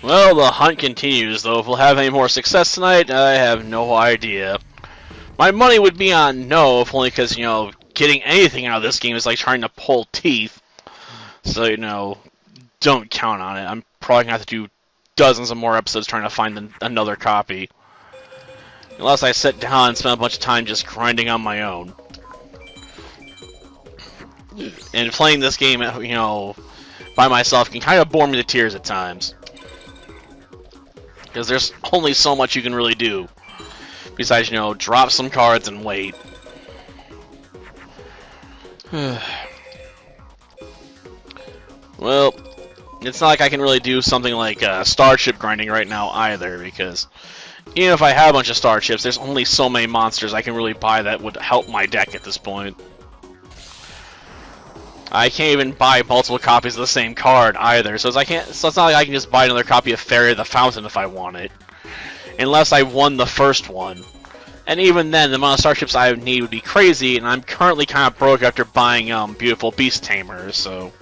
Well, the hunt continues, though if we'll have any more success tonight, I have no idea. My money would be on no, if only because, getting anything out of this game is like trying to pull teeth. So, don't count on it. I'm probably going to have to do dozens of more episodes trying to find another copy. Unless I sit down and spend a bunch of time just grinding on my own. And playing this game, by myself can kind of bore me to tears at times. Because there's only so much you can really do. Besides, drop some cards and wait. Well, it's not like I can really do something like starship grinding right now either, because even if I have a bunch of starships, there's only so many monsters I can really buy that would help my deck at this point. I can't even buy multiple copies of the same card either, so it's not like I can just buy another copy of Fairy of the Fountain if I want it. Unless I won the first one. And even then, the amount of starships I would need would be crazy, and I'm currently kind of broke after buying Beautiful Beast Tamers, so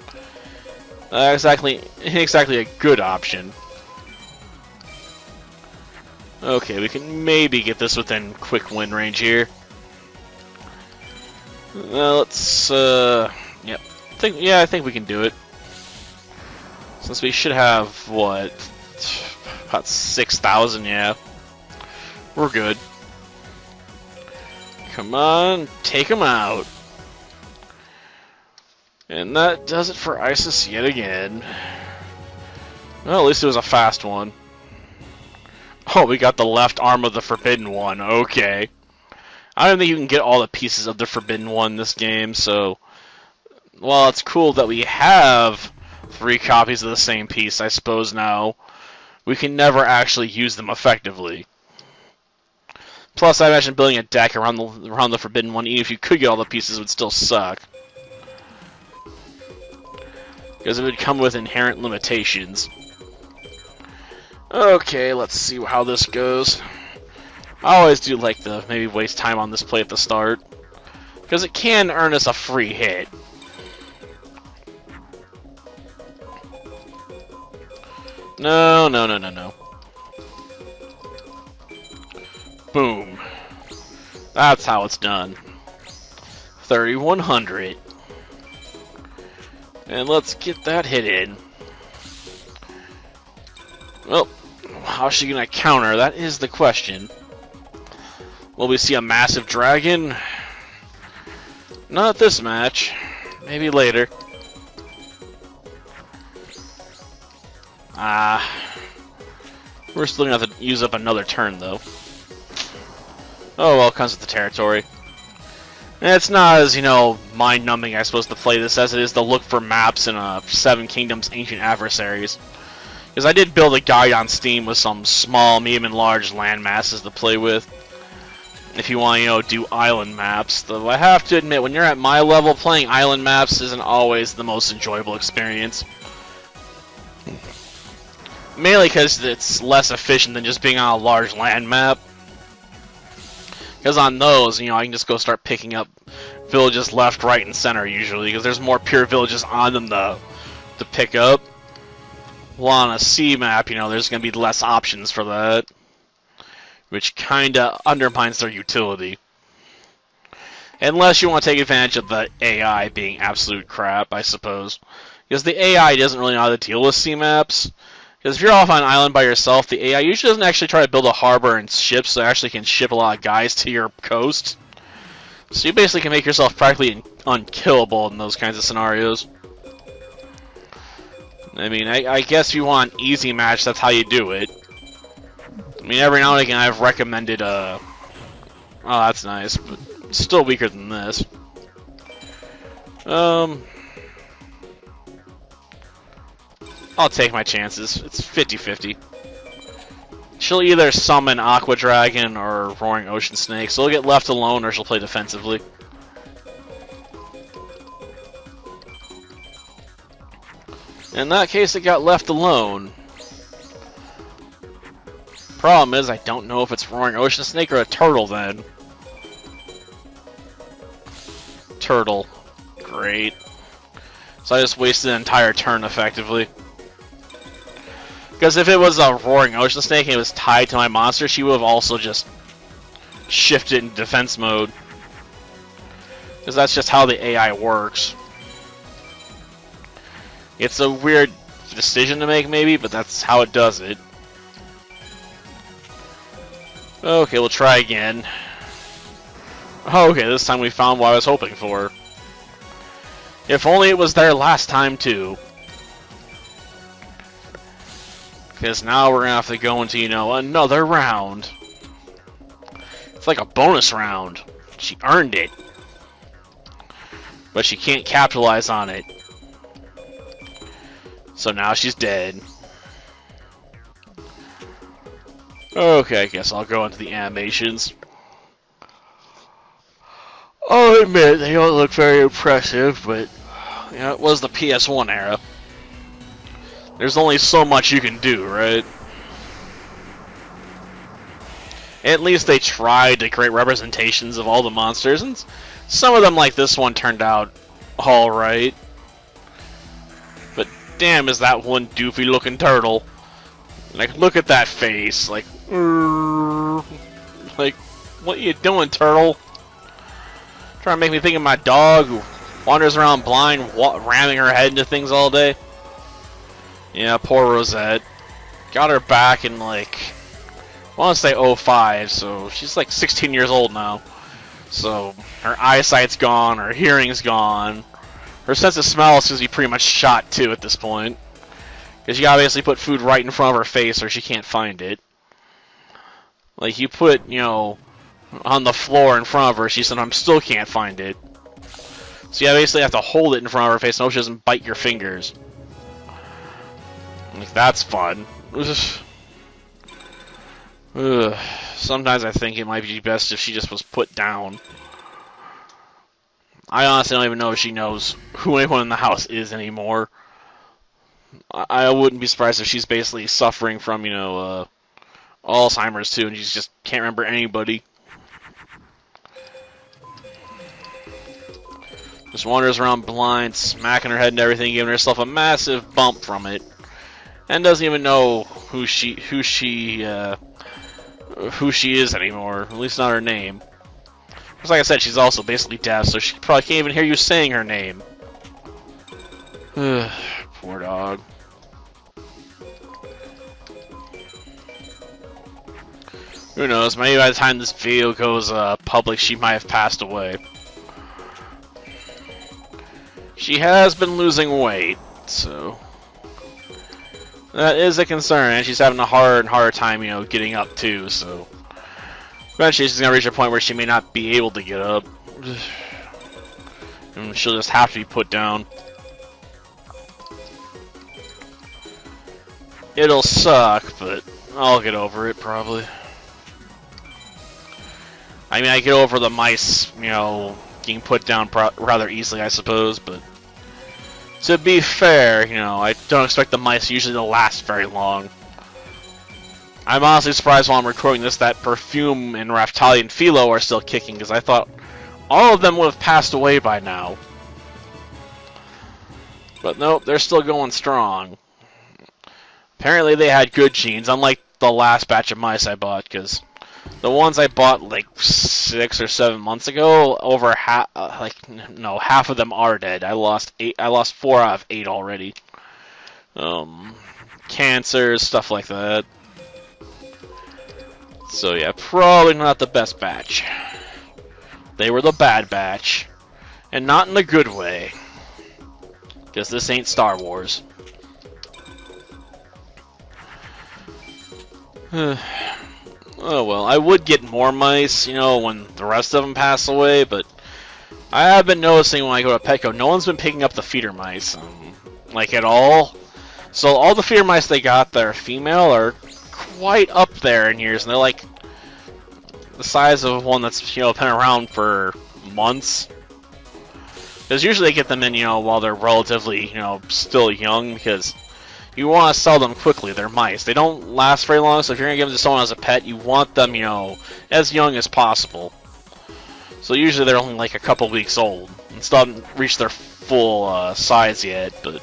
exactly a good option. Okay, we can maybe get this within quick win range here. Let's yep. I think we can do it. Since we should have what, about 6,000, yeah. We're good. Come on, take them out. And that does it for Isis yet again. Well, at least it was a fast one. Oh, we got the left arm of the Forbidden One. Okay. I don't think you can get all the pieces of the Forbidden One in this game, so while it's cool that we have 3 copies of the same piece, I suppose now, we can never actually use them effectively. Plus, I imagine building a deck around the Forbidden One, even if you could get all the pieces, would still suck. Because it would come with inherent limitations. Okay, let's see how this goes. I always do like to maybe waste time on this play at the start, because it can earn us a free hit. No. Boom. That's how it's done. 3,100. And let's get that hit in. Well, how's she gonna counter? That is the question. Will we see a massive dragon? Not this match. Maybe later. We're still gonna have to use up another turn, though. Oh well, it comes with the territory. And it's not as, mind-numbing, I suppose, to play this as it is to look for maps in Seven Kingdoms Ancient Adversaries. Because I did build a guide on Steam with some small, medium, and large land masses to play with. If you want to, do island maps. Though I have to admit, when you're at my level, playing island maps isn't always the most enjoyable experience. Mainly because it's less efficient than just being on a large land map. Because on those, I can just go start picking up villages left, right, and center usually, because there's more pure villages on them to pick up. While on a sea map, there's going to be less options for that, which kind of undermines their utility. Unless you want to take advantage of the AI being absolute crap, I suppose. Because the AI doesn't really know how to deal with sea maps. Because if you're off on an island by yourself, the AI usually doesn't actually try to build a harbor and ships, so it actually can ship a lot of guys to your coast. So you basically can make yourself practically unkillable in those kinds of scenarios. I mean, I guess if you want an easy match, that's how you do it. I mean, every now and again I've recommended, oh, that's nice, but still weaker than this. I'll take my chances. It's 50-50. She'll either summon Aqua Dragon or Roaring Ocean Snake, so she'll get left alone or she'll play defensively. In that case, it got left alone. Problem is, I don't know if it's Roaring Ocean Snake or a turtle then. Turtle. Great. So I just wasted an entire turn effectively. Because if it was a roaring ocean snake and it was tied to my monster, she would have also just shifted into defense mode. Because that's just how the AI works. It's a weird decision to make, maybe, but that's how it does it. Okay, we'll try again. Okay, this time we found what I was hoping for. If only it was there last time, too. Because now we're going to have to go into, you know, another round. It's like a bonus round. She earned it. But she can't capitalize on it. So now she's dead. Okay, I guess I'll go into the animations. I'll admit, they don't look very impressive, but you know, it was the PS1 era. There's only so much you can do, right? At least they tried to create representations of all the monsters, and some of them, like this one, turned out alright. But damn, is that one doofy looking turtle. Like, look at that face. Like, what you doing, turtle? Trying to make me think of my dog who wanders around blind, ramming her head into things all day. Yeah, poor Rosette. Got her back in, like, I want to say 05, so she's like 16 years old now. So her eyesight's gone, her hearing's gone. Her sense of smell seems to be pretty much shot too at this point. Because you gotta basically put food right in front of her face or she can't find it. Like, you put, you know, on the floor in front of her, she sometimes still can't find it. So you basically have to hold it in front of her face so she doesn't bite your fingers. Like, that's fun. Ugh. Sometimes I think it might be best if she just was put down. I honestly don't even know if she knows who anyone in the house is anymore. I wouldn't be surprised if she's basically suffering from, you know, Alzheimer's too, and she just can't remember anybody. Just wanders around blind, smacking her head and everything, giving herself a massive bump from it, and doesn't even know who she is anymore. At least not her name. Because, like I said, she's also basically deaf, so she probably can't even hear you saying her name. Poor dog. Who knows, maybe by the time this video goes public, she might have passed away. She has been losing weight, so that is a concern, and she's having a harder and harder time, you know, getting up too, so eventually she's gonna reach a point where she may not be able to get up. And she'll just have to be put down. It'll suck, but I'll get over it, probably. I mean, I get over the mice, you know, getting put down rather easily, I suppose, but to be fair, you know, I don't expect the mice usually to last very long. I'm honestly surprised while I'm recording this that Perfume and Raftali and Philo are still kicking, because I thought all of them would have passed away by now. But nope, they're still going strong. Apparently they had good genes, unlike the last batch of mice I bought, because the ones I bought like 6 or 7 months ago, over half, half of them are dead. I lost 4 out of 8 already. Cancers, stuff like that. So yeah, probably not the best batch. They were the bad batch, and not in a good way. Because this ain't Star Wars. Oh well, I would get more mice, you know, when the rest of them pass away, but I have been noticing when I go to Petco, no one's been picking up the feeder mice, like at all. So all the feeder mice they got that are female are quite up there in years, and they're like the size of one that's, you know, been around for months. Because usually they get them in, you know, while they're relatively, you know, still young, because you want to sell them quickly. They're mice. They don't last very long, so if you're going to give them to someone as a pet, you want them, you know, as young as possible. So usually they're only like a couple weeks old, and still haven't reached their full size yet, but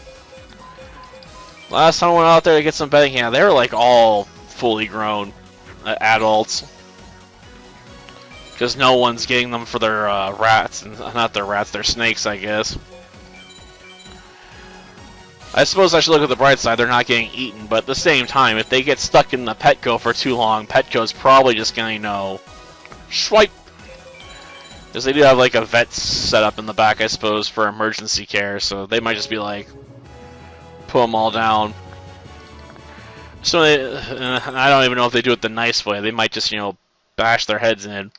Last time I went out there to get some bedding, yeah, they were like all fully grown adults. Because no one's getting them for their rats, and not their rats, their snakes, I guess. I suppose I should look at the bright side, they're not getting eaten, but at the same time, if they get stuck in the Petco for too long, Petco's probably just gonna, you know, swipe. Because they do have like a vet set up in the back, I suppose, for emergency care, so they might just be like, put them all down. So I don't even know if they do it the nice way. They might just, you know, bash their heads in.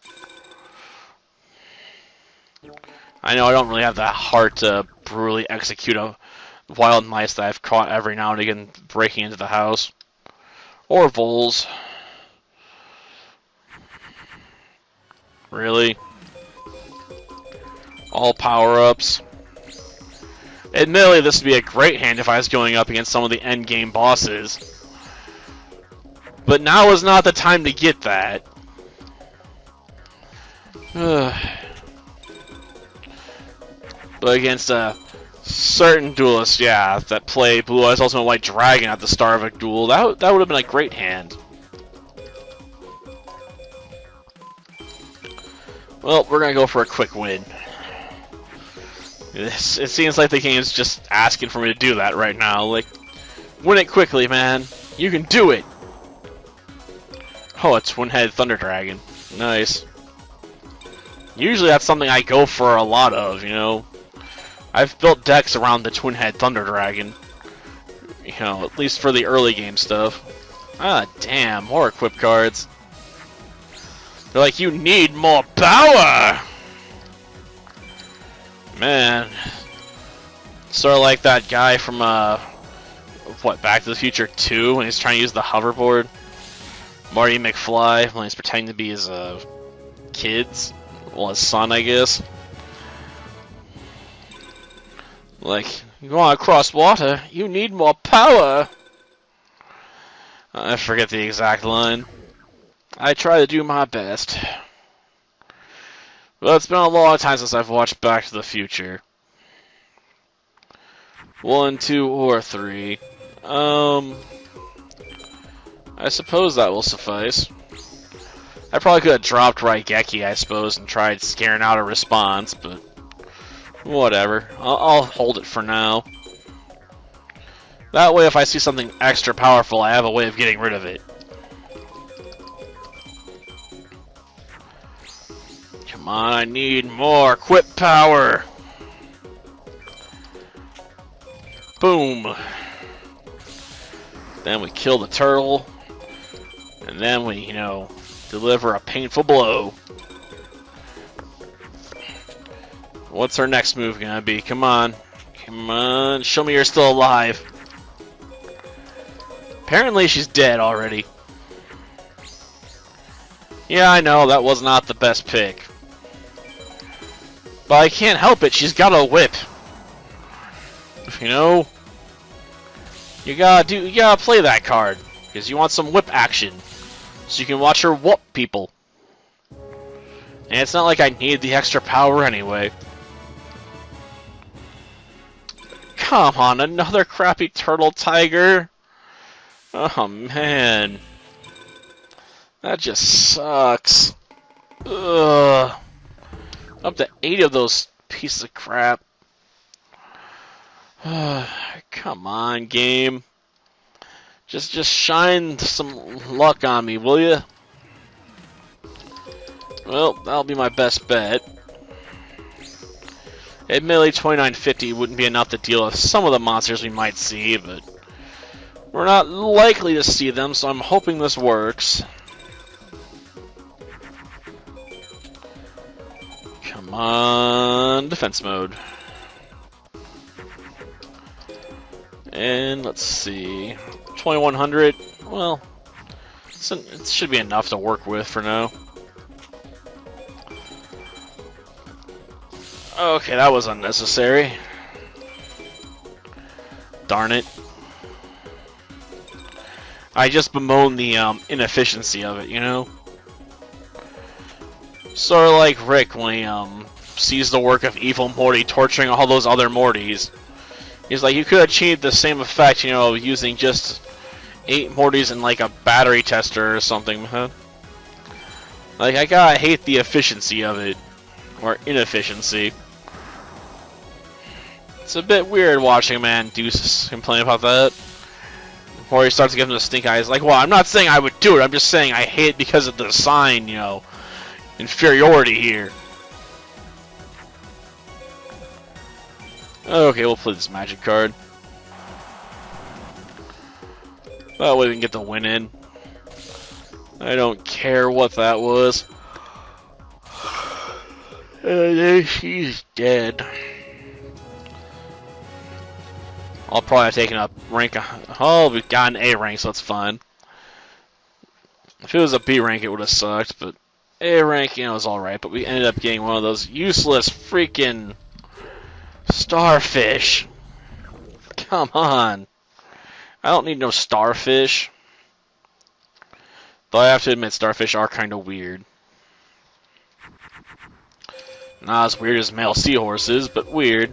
I know I don't really have the heart to brutally execute a wild mice that I've caught every now and again breaking into the house. Or voles. Really? All power-ups. Admittedly, this would be a great hand if I was going up against some of the endgame bosses. But now is not the time to get that. But against a certain duelist, yeah, that play Blue Eyes Ultimate White Dragon at the start of a duel, that would have been a great hand. Well, we're gonna go for a quick win. It seems like the game's just asking for me to do that right now. Like, win it quickly, man. You can do it. Oh, a twin-headed Thunder Dragon. Nice. Usually that's something I go for a lot of, you know. I've built decks around the twin-head Thunder Dragon. You know, at least for the early game stuff. Ah, damn, more equip cards. They're like, you need more power! Man. Sort of like that guy from, what, Back to the Future 2, when he's trying to use the hoverboard? Marty McFly, when he's pretending to be his, kids. Well, his son, I guess. Like, you want to cross water? You need more power! I forget the exact line. I try to do my best. Well, it's been a long time since I've watched Back to the Future. 1, 2, or 3. I suppose that will suffice. I probably could have dropped Raigeki, I suppose, and tried scaring out a response, but whatever. I'll hold it for now. That way, if I see something extra powerful, I have a way of getting rid of it. Come on, I need more equip power! Boom! Then we kill the turtle. And then we, you know, deliver a painful blow. What's her next move gonna be? Come on. Come on. Show me you're still alive. Apparently she's dead already. Yeah, I know, that was not the best pick. But I can't help it, she's got a whip. You know? You gotta play that card. Because you want some whip action. So you can watch her whoop people. And it's not like I need the extra power anyway. Come on, another crappy turtle tiger? Oh man. That just sucks. Ugh. Up to 8 of those pieces of crap. Come on, game. Just shine some luck on me, will ya? Well, that'll be my best bet. Admittedly, 2950 wouldn't be enough to deal with some of the monsters we might see, but we're not likely to see them, so I'm hoping this works. Come on, defense mode. And let's see, 2100. Well, it should be enough to work with for now. Okay, that was unnecessary. Darn it. I just bemoan the inefficiency of it, you know? Sort of like Rick when he sees the work of evil Morty torturing all those other Mortys. He's like, you could achieve the same effect, you know, using just 8 Mortys and like a battery tester or something, man. Like, I gotta hate the efficiency of it. Or inefficiency. It's a bit weird watching a man complain about that. Before he starts giving the stink eyes. Like, well, I'm not saying I would do it, I'm just saying I hate it because of the sign, you know, inferiority here. Okay, we'll play this magic card. That way we can get the win in. I don't care what that was. She's dead. I'll probably have taken a rank. Oh, we've got an A rank, so that's fine. If it was a B rank, it would have sucked, but A rank, you know, was alright. But we ended up getting one of those useless freaking starfish. Come on. I don't need no starfish. Though I have to admit, starfish are kind of weird. Not as weird as male seahorses, but weird.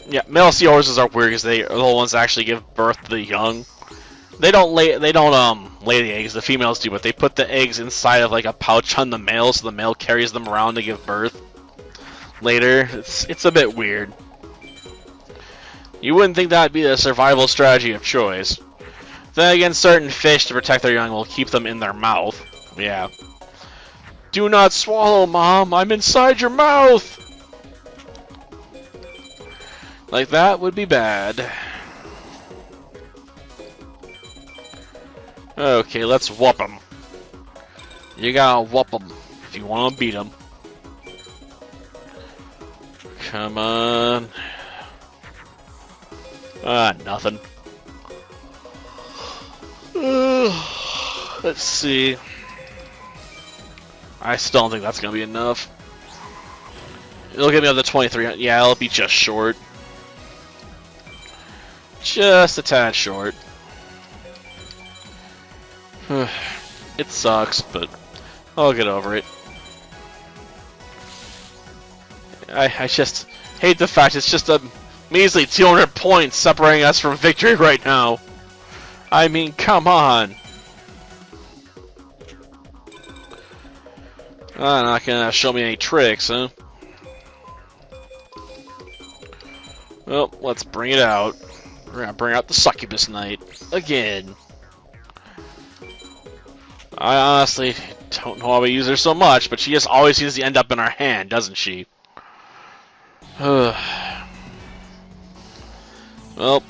Yeah, male seahorses are weird because they are the ones that actually give birth to the young. They don't lay the eggs. The females do, but they put the eggs inside of like a pouch on the male, so the male carries them around to give birth later. It's a bit weird. You wouldn't think that'd be the survival strategy of choice. Then again, certain fish to protect their young will keep them in their mouth. Yeah. Do not swallow, Mom. I'm inside your mouth. Like, that would be bad. Okay, let's whoop him. You gotta whoop him if you want to beat him. Come on. Nothing. Let's see. I still don't think that's gonna be enough. It'll get me up to 23. Yeah, it'll be just short. Just a tad short. It sucks, but I'll get over it. I just hate the fact it's just a measly 200 points separating us from victory right now. I mean, come on. Not gonna show me any tricks, huh? Well, let's bring it out. We're gonna bring out the succubus knight again. I honestly don't know why we use her so much, but she just always seems to end up in our hand, doesn't she? Well,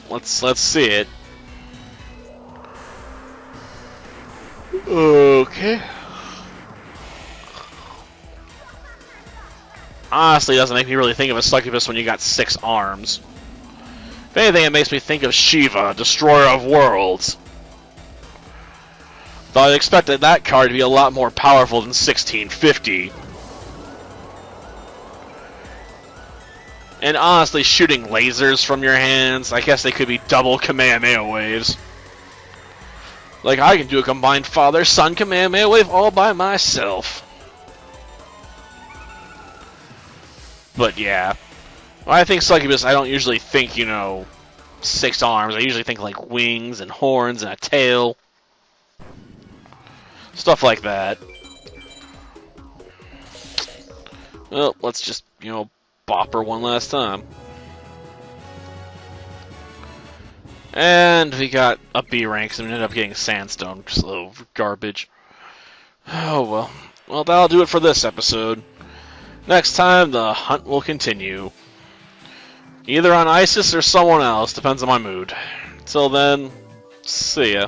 let's see it. Okay. Honestly, it doesn't make me really think of a succubus when you got 6 arms. If anything, it makes me think of Shiva, Destroyer of Worlds. Though I expected that card to be a lot more powerful than 1650. And honestly, shooting lasers from your hands, I guess they could be double Kamehameha waves. Like, I can do a combined father-son Kamehameha wave all by myself. But yeah. When I think succubus, I don't usually think, you know, 6 arms. I usually think like wings and horns and a tail. Stuff like that. Well, let's just, you know, bop her one last time. And we got a B rank, so we ended up getting sandstone, just a little garbage. Oh well. Well, that'll do it for this episode. Next time, the hunt will continue. Either on Isis or someone else, depends on my mood. Till then, see ya.